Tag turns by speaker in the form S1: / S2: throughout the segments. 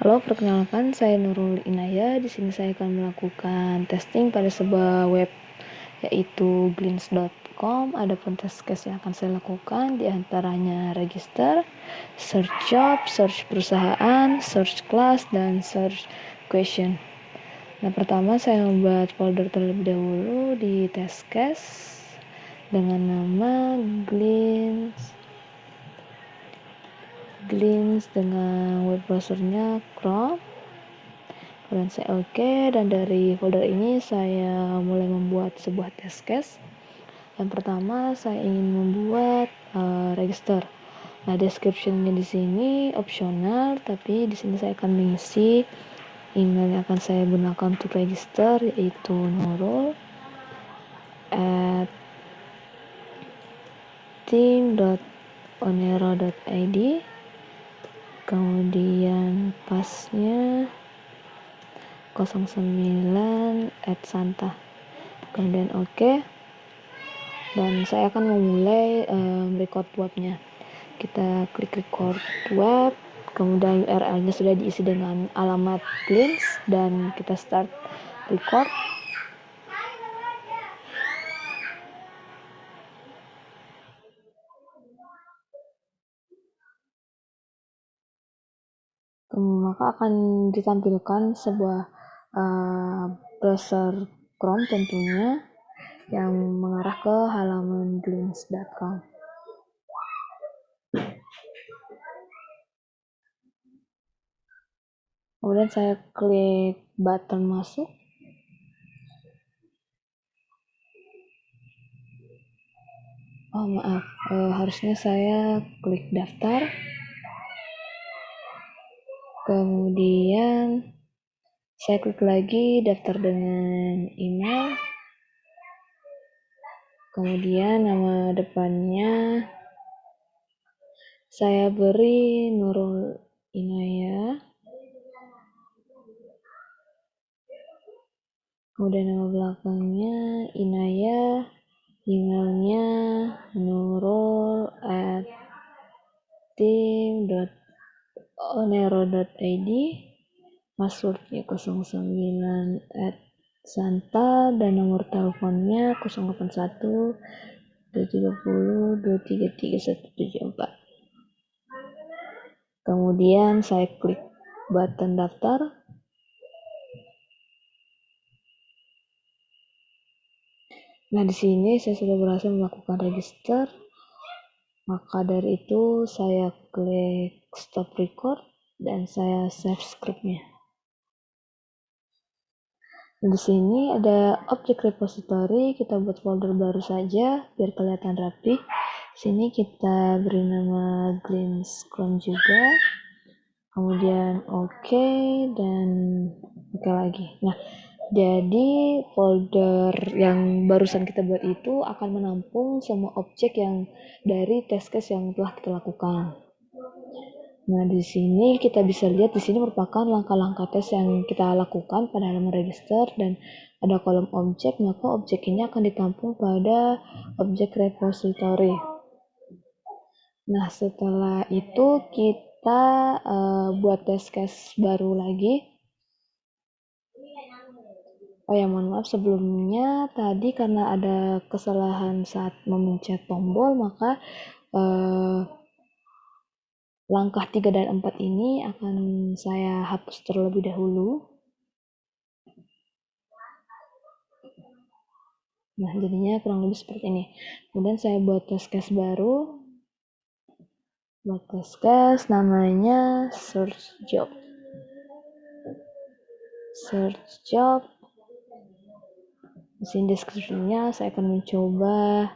S1: Halo, perkenalkan saya Nurul Inaya. Di sini saya akan melakukan testing pada sebuah web yaitu glints.com. Adapun test case yang akan saya lakukan di antaranya register, search job, search perusahaan, search class, dan search question. Nah, pertama saya membuat folder terlebih dahulu di test case dengan nama Glints dengan web browsernya Chrome. Kemudian saya oke, dan dari folder ini saya mulai membuat sebuah test case. Yang pertama saya ingin membuat register. Nah, description-nya di sini opsional, tapi di sini saya akan mengisi email yang akan saya gunakan untuk register, yaitu nurul@team.onero.id. Kemudian pasnya 09@santa. Kemudian oke. Dan saya akan memulai record webnya. Kita klik record web, kemudian URL-nya sudah diisi dengan alamat Glints, dan kita start record. Maka akan ditampilkan sebuah browser Chrome tentunya yang mengarah ke halaman glints.com. Kemudian saya klik button masuk. Oh maaf, harusnya saya klik daftar. Kemudian saya klik lagi daftar dengan email. Kemudian nama depannya saya beri Nurul Inaya. Kemudian nama belakangnya Inaya. Emailnya nurul@team.onero.id. Passwordnya 09@santa, dan nomor teleponnya 081 230 233 174. Kemudian saya klik button daftar. Nah, di sini saya sudah berhasil melakukan register. Maka dari itu saya klik stop record dan saya save scriptnya. Di sini ada objek repository, kita buat folder baru saja biar kelihatan rapi. Sini kita beri nama Glints Chrome juga. Kemudian oke, dan oke lagi. Nah, jadi folder yang barusan kita buat itu akan menampung semua objek yang dari test case yang telah kita lakukan. Nah, di sini kita bisa lihat di sini merupakan langkah-langkah tes yang kita lakukan pada halaman register, dan ada kolom objek, maka objek ini akan ditampung pada objek repository. Nah, setelah itu kita buat test case baru lagi. Oh ya, mohon maaf sebelumnya tadi karena ada kesalahan saat memencet tombol, maka langkah 3 dan 4 ini akan saya hapus terlebih dahulu. Nah, jadinya kurang lebih seperti ini. Kemudian saya buat test case baru. Buat test case namanya search job. Search job. Di sini deskripsinya saya akan mencoba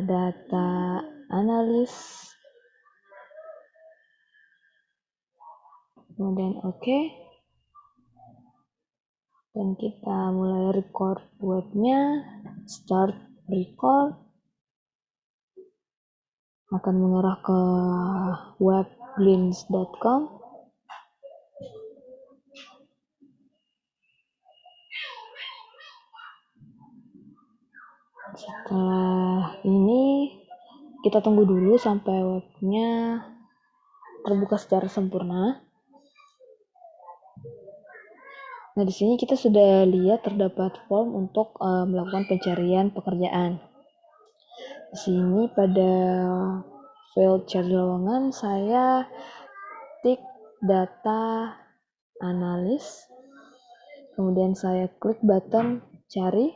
S1: data analis. Kemudian oke. Dan kita mulai record webnya. Start record. Akan mengarah ke web glints.com. Setelah ini kita tunggu dulu sampai webnya terbuka secara sempurna. Nah, di sini kita sudah lihat terdapat form untuk melakukan pencarian pekerjaan. Di sini pada field cari lowongan saya tik data analis, kemudian saya klik button cari.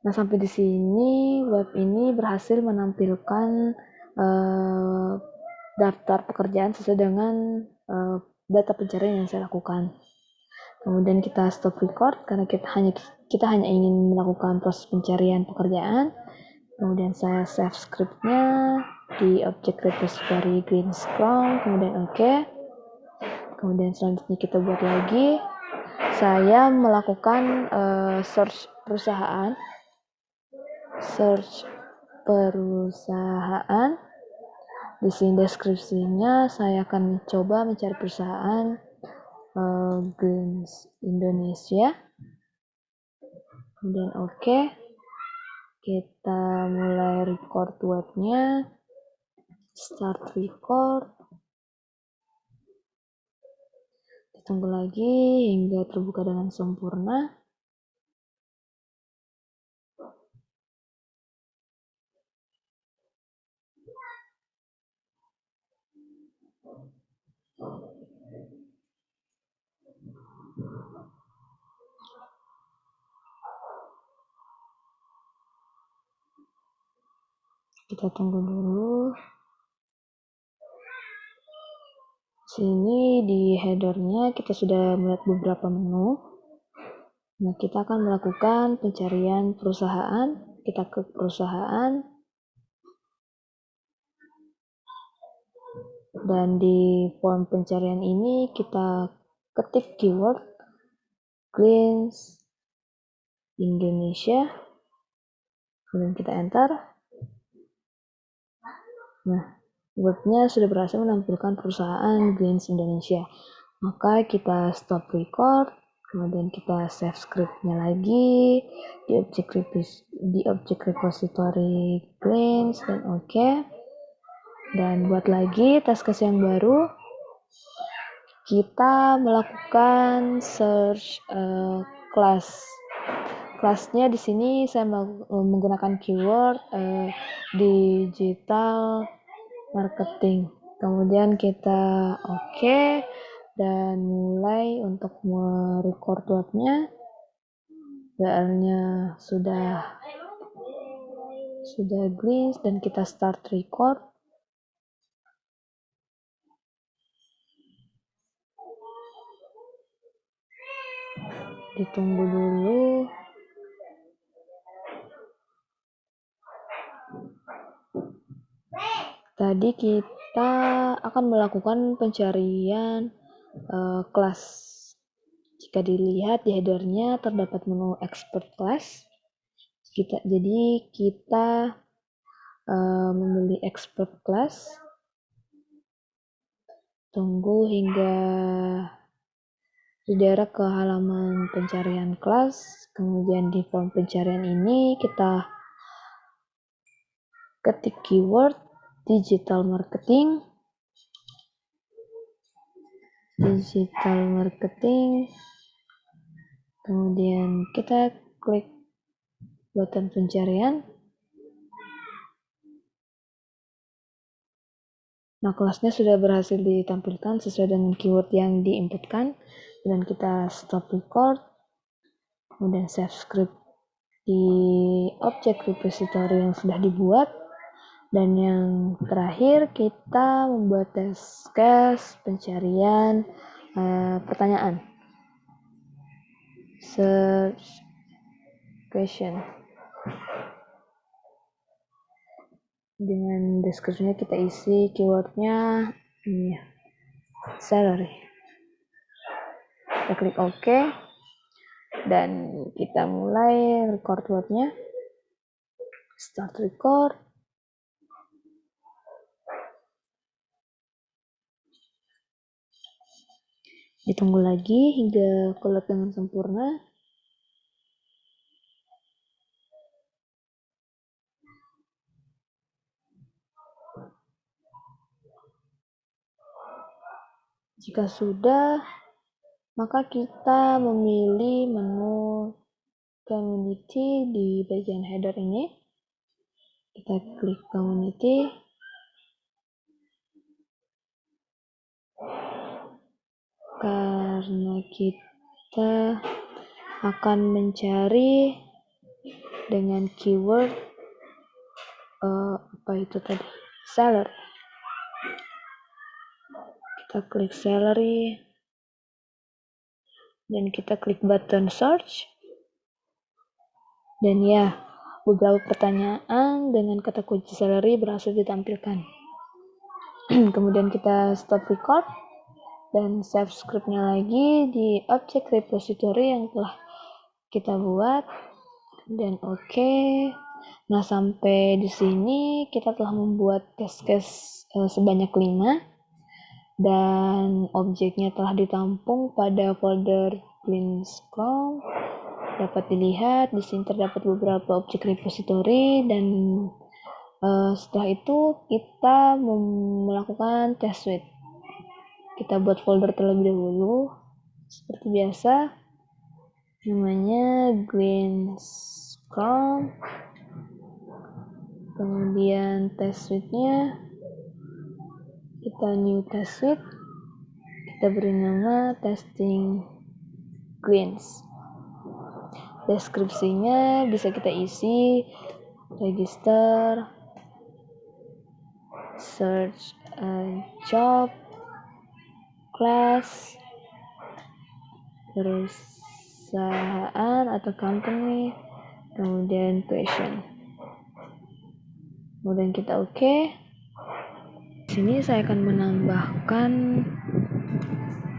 S1: Nah, sampai di sini web ini berhasil menampilkan daftar pekerjaan sesuai dengan data pencarian yang saya lakukan. Kemudian kita stop record karena kita hanya ingin melakukan proses pencarian pekerjaan. Kemudian saya save scriptnya di object repository green scrum, kemudian OK. Kemudian selanjutnya kita buat lagi. Saya melakukan search perusahaan. Di sini deskripsinya saya akan coba mencari perusahaan Greens Indonesia. Kemudian OK. Kita mulai record webnya. Start record. Tunggu lagi hingga terbuka dengan sempurna. Kita tunggu dulu. Sini di headernya kita sudah melihat beberapa menu. Nah, kita akan melakukan pencarian perusahaan. Kita klik perusahaan. Dan di form pencarian ini kita ketik keyword Greens Indonesia. Kemudian kita enter. Nah, webnya sudah berhasil menampilkan perusahaan Greens Indonesia. Maka kita stop record, kemudian kita save scriptnya lagi di object repository Greens dan OK. Dan buat lagi task case yang baru, kita melakukan search class. Kelasnya di sini saya menggunakan keyword digital marketing. Kemudian kita OK dan mulai untuk merecord webnya. URL-nya sudah greens dan kita start record. Ditunggu dulu. Tadi kita akan melakukan pencarian kelas. Jika dilihat di headernya terdapat menu expert class. Jadi kita memilih expert class. Tunggu hingga direct ke halaman pencarian kelas. Kemudian di form pencarian ini kita ketik keyword digital marketing. Kemudian kita klik button pencarian. Nah, kelasnya sudah berhasil ditampilkan sesuai dengan keyword yang diinputkan. Dan kita stop record. Kemudian save script di object repository yang sudah dibuat. Dan yang terakhir kita membuat test case pencarian pertanyaan. Search question. Dengan deskripsinya kita isi keywordnya ini salary. Kita klik OK dan kita mulai record webnya. Start record. Ditunggu lagi hingga keluar dengan sempurna. Jika sudah, maka kita memilih menu community di bagian header ini. Kita klik community. Karena kita akan mencari dengan keyword salary. Kita klik salary dan kita klik button search, dan ya, beberapa pertanyaan dengan kata kunci salary berhasil ditampilkan. Kemudian kita stop record dan save scriptnya lagi di object repository yang telah kita buat, dan oke. Nah, sampai di sini kita telah membuat test case sebanyak 5 dan objeknya telah ditampung pada folder Glimpse.com. Dapat dilihat di sini terdapat beberapa objek repository, dan setelah itu kita melakukan test suite. Kita buat folder terlebih dahulu seperti biasa, namanya Glimpse.com. Kemudian test suite-nya kita new test suite, kita beri nama testing Glimpse. Deskripsinya bisa kita isi register, search job, class, perusahaan atau company, kemudian question. Kemudian kita oke. Di sini saya akan menambahkan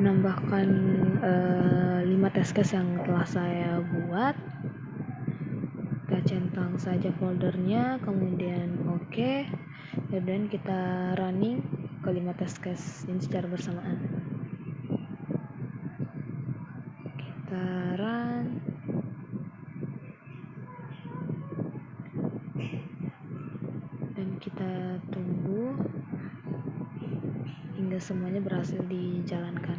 S1: 5 test case yang telah saya buat. Kita centang saja foldernya, kemudian oke, dan kita running ke 5 test case ini secara bersamaan. Kita run, dan kita tunggu hingga semuanya berhasil dijalankan.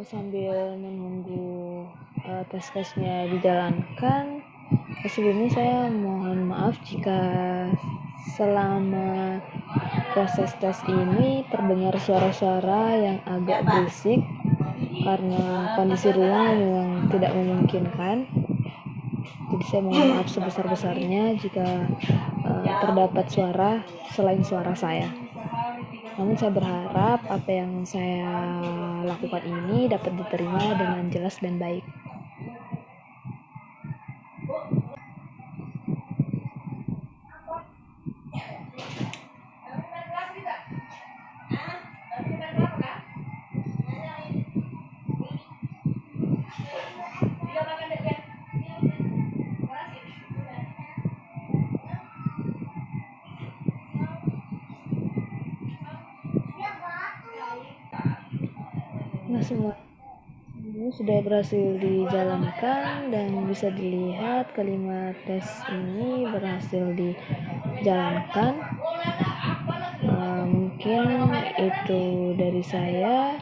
S1: Sambil menunggu test case-nya dijalankan, sebelumnya saya mohon maaf jika selama proses tes ini terdengar suara-suara yang agak berisik karena kondisi ruang yang tidak memungkinkan. Jadi saya mohon maaf sebesar-besarnya jika terdapat suara selain suara saya. Namun saya berharap apa yang saya lakukan ini dapat diterima dengan jelas dan baik. Nah, Ini sudah berhasil dijalankan dan bisa dilihat kelima tes ini berhasil dijalankan. Mungkin itu dari saya.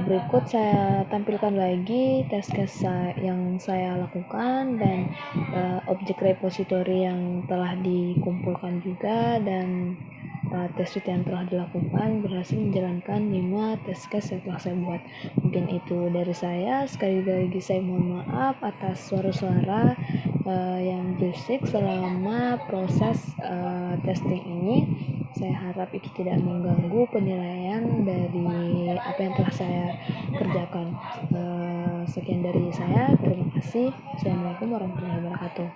S1: Berikut saya tampilkan lagi tes case yang saya lakukan dan objek repositori yang telah dikumpulkan juga, dan tes sheet yang telah dilakukan berhasil menjalankan 5 tes case yang telah saya buat. Mungkin itu dari saya. Sekali lagi saya mohon maaf atas suara-suara yang berisik selama proses testing ini. Saya harap itu tidak mengganggu penilaian dari apa yang telah saya kerjakan. Sekian dari saya. Terima kasih. Assalamualaikum warahmatullahi wabarakatuh.